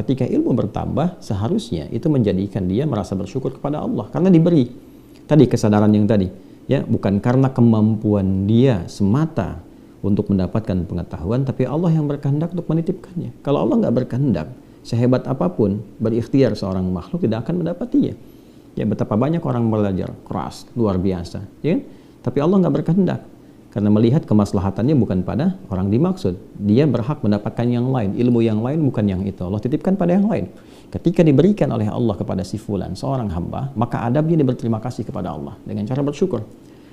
ketika ilmu bertambah, seharusnya itu menjadikan dia merasa bersyukur kepada Allah karena diberi tadi kesadaran yang tadi, ya, bukan karena kemampuan dia semata untuk mendapatkan pengetahuan, tapi Allah yang berkehendak untuk menitipkannya. Kalau Allah nggak berkehendak, sehebat apapun berikhtiar seorang makhluk tidak akan mendapatinya. Ya, betapa banyak orang belajar keras luar biasa, ya kan? Tapi Allah nggak berkehendak karena melihat kemaslahatannya bukan pada orang dimaksud. Dia berhak mendapatkan yang lain, ilmu yang lain bukan yang itu. Allah titipkan pada yang lain. Ketika diberikan oleh Allah kepada si fulan, seorang hamba, maka adabnya dia berterima kasih kepada Allah dengan cara bersyukur.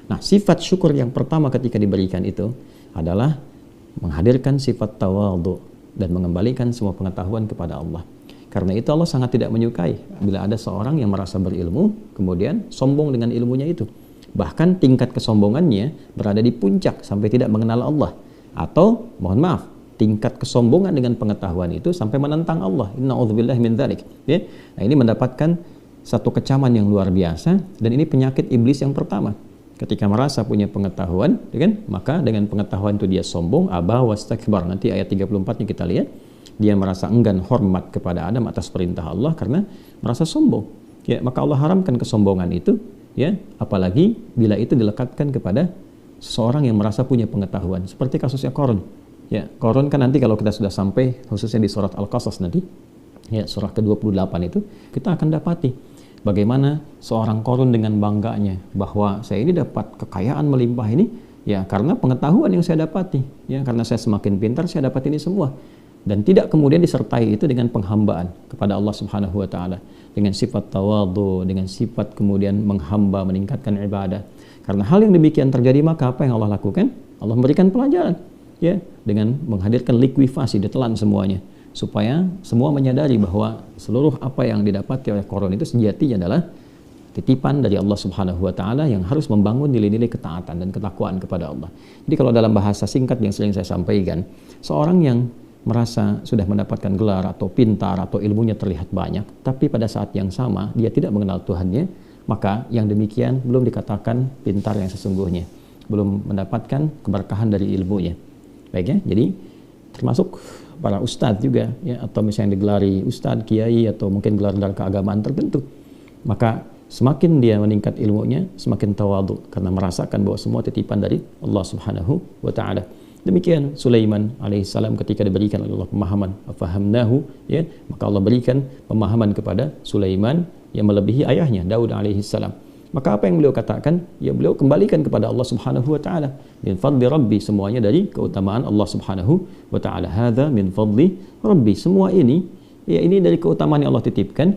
Nah, sifat syukur yang pertama ketika diberikan itu adalah menghadirkan sifat tawadhu dan mengembalikan semua pengetahuan kepada Allah. Karena itu Allah sangat tidak menyukai bila ada seorang yang merasa berilmu kemudian sombong dengan ilmunya itu. Bahkan tingkat kesombongannya berada di puncak sampai tidak mengenal Allah. Atau mohon maaf, tingkat kesombongan dengan pengetahuan itu sampai menentang Allah. Inna'udzubillahi min dzalik. Ya. Nah, ini mendapatkan satu kecaman yang luar biasa, dan ini penyakit iblis yang pertama. Ketika merasa punya pengetahuan, ya kan? Maka dengan pengetahuan itu dia sombong, aba wastakbar. Nanti ayat 34-nya kita lihat, dia merasa enggan hormat kepada Adam atas perintah Allah karena merasa sombong. Ya, maka Allah haramkan kesombongan itu, ya, apalagi bila itu dilekatkan kepada seseorang yang merasa punya pengetahuan, seperti kasusnya Qarun. Ya, Qarun kan nanti kalau kita sudah sampai khususnya di surat Al-Qasas nanti, ya, surah ke-28 itu kita akan dapati bagaimana seorang Qarun dengan bangganya bahwa saya ini dapat kekayaan melimpah ini ya karena pengetahuan yang saya dapati, ya, karena saya semakin pintar saya dapat ini semua. Dan tidak kemudian disertai itu dengan penghambaan kepada Allah Subhanahu wa taala, dengan sifat tawadhu, dengan sifat kemudian menghamba, meningkatkan ibadah. Karena hal yang demikian terjadi, maka apa yang Allah lakukan? Allah memberikan pelajaran, ya, dengan menghadirkan likuifasi, ditelan semuanya, supaya semua menyadari bahwa seluruh apa yang didapati oleh Qarun itu sejatinya adalah titipan dari Allah Subhanahu wa taala yang harus membangun nilai-nilai ketaatan dan ketakwaan kepada Allah. Jadi kalau dalam bahasa singkat yang sering saya sampaikan, seorang yang merasa sudah mendapatkan gelar atau pintar atau ilmunya terlihat banyak, tapi pada saat yang sama dia tidak mengenal Tuhannya, maka yang demikian belum dikatakan pintar yang sesungguhnya, belum mendapatkan keberkahan dari ilmunya. Baik, ya, jadi termasuk para ustadz juga, ya, atau misalnya digelari ustadz, kiai, atau mungkin gelar-gelar keagamaan tertentu, maka semakin dia meningkat ilmunya, semakin tawadhu karena merasakan bahwa semua titipan dari Allah Subhanahu wa taala. Demikian Sulaiman alaihissalam ketika diberikan oleh Allah pemahaman, fahamnahu, ya, maka Allah berikan pemahaman kepada Sulaiman yang melebihi ayahnya Daud alaihissalam. Maka apa yang beliau katakan? Ya, beliau kembalikan kepada Allah Subhanahu wa taala. Min fadli rabbi, semuanya dari keutamaan Allah Subhanahu wa taala. Hadza min fadli rabbi, semua ini, ya, ini dari keutamaan yang Allah titipkan.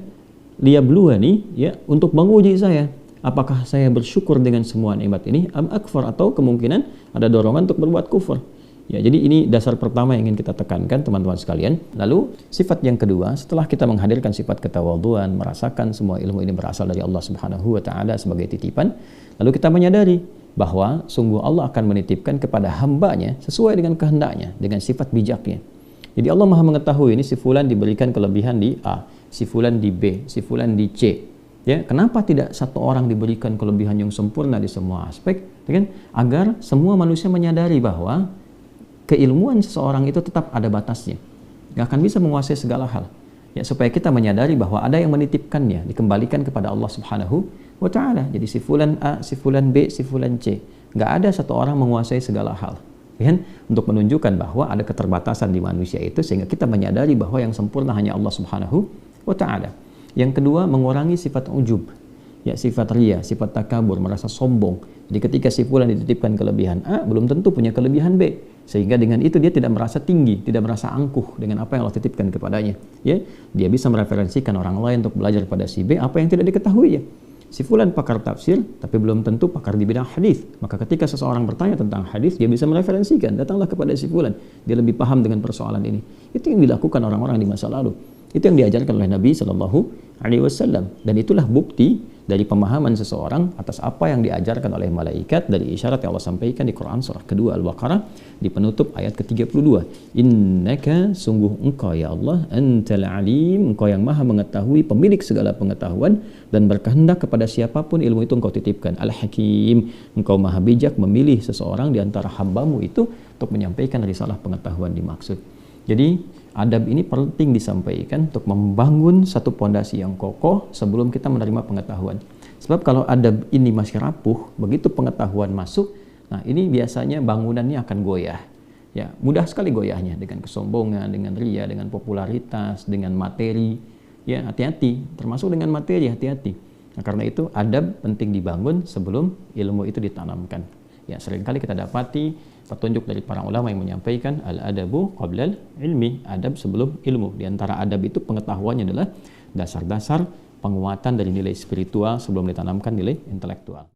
Liyabluwani, ya, untuk menguji saya. Apakah saya bersyukur dengan semua nikmat ini? Am akfar, atau kemungkinan ada dorongan untuk berbuat kufur. Ya, jadi ini dasar pertama yang ingin kita tekankan, teman-teman sekalian. Lalu sifat yang kedua, setelah kita menghadirkan sifat ketawadhuan, merasakan semua ilmu ini berasal dari Allah Subhanahu wa taala sebagai titipan, lalu kita menyadari bahwa sungguh Allah akan menitipkan kepada hambanya sesuai dengan kehendaknya, dengan sifat bijaknya. Jadi Allah Maha mengetahui ini si fulan diberikan kelebihan di A, si fulan di B, si fulan di C. Ya, kenapa tidak satu orang diberikan kelebihan yang sempurna di semua aspek, ya kan? Agar semua manusia menyadari bahwa keilmuan seseorang itu tetap ada batasnya, nggak akan bisa menguasai segala hal. Ya, supaya kita menyadari bahwa ada yang menitipkannya, dikembalikan kepada Allah Subhanahu wa taala. Jadi si fulan A, si fulan B, si fulan C, nggak ada satu orang menguasai segala hal, ya kan? Untuk menunjukkan bahwa ada keterbatasan di manusia itu, sehingga kita menyadari bahwa yang sempurna hanya Allah Subhanahu wa taala. Yang kedua, mengurangi sifat ujub, ya, sifat ria, sifat takabur, merasa sombong. Jadi ketika si fulan dititipkan kelebihan A, belum tentu punya kelebihan B, sehingga dengan itu dia tidak merasa tinggi, tidak merasa angkuh dengan apa yang Allah titipkan kepadanya. Ya, dia bisa mereferensikan orang lain untuk belajar pada si B apa yang tidak diketahui, ya. Si fulan pakar tafsir, tapi belum tentu pakar di bidang hadis. Maka ketika seseorang bertanya tentang hadis, dia bisa mereferensikan, datanglah kepada si fulan, dia lebih paham dengan persoalan ini. Itu yang dilakukan orang-orang di masa lalu. Itu yang diajarkan oleh Nabi Shallallahu Alaihi Wasallam, dan itulah bukti dari pemahaman seseorang atas apa yang diajarkan oleh malaikat dari isyarat yang Allah sampaikan di Quran surah kedua Al-Baqarah di penutup ayat ke-32. Innaka, sungguh engkau ya Allah, antal alim, engkau yang maha mengetahui, pemilik segala pengetahuan, dan berkehendak kepada siapapun ilmu itu engkau titipkan. Al-Hakim, engkau maha bijak memilih seseorang di antara hambamu itu untuk menyampaikan risalah pengetahuan dimaksud. Jadi adab ini penting disampaikan untuk membangun satu pondasi yang kokoh sebelum kita menerima pengetahuan. Sebab kalau adab ini masih rapuh, begitu pengetahuan masuk, nah ini biasanya bangunannya akan goyah. Ya, mudah sekali goyahnya dengan kesombongan, dengan ria, dengan popularitas, dengan materi. Ya, hati-hati, termasuk dengan materi, hati-hati. Nah, karena itu adab penting dibangun sebelum ilmu itu ditanamkan. Ya, seringkali kita dapati petunjuk dari para ulama yang menyampaikan al-adabu qablal ilmi, adab sebelum ilmu. Di antara adab itu pengetahuannya adalah dasar-dasar penguatan dari nilai spiritual sebelum ditanamkan nilai intelektual.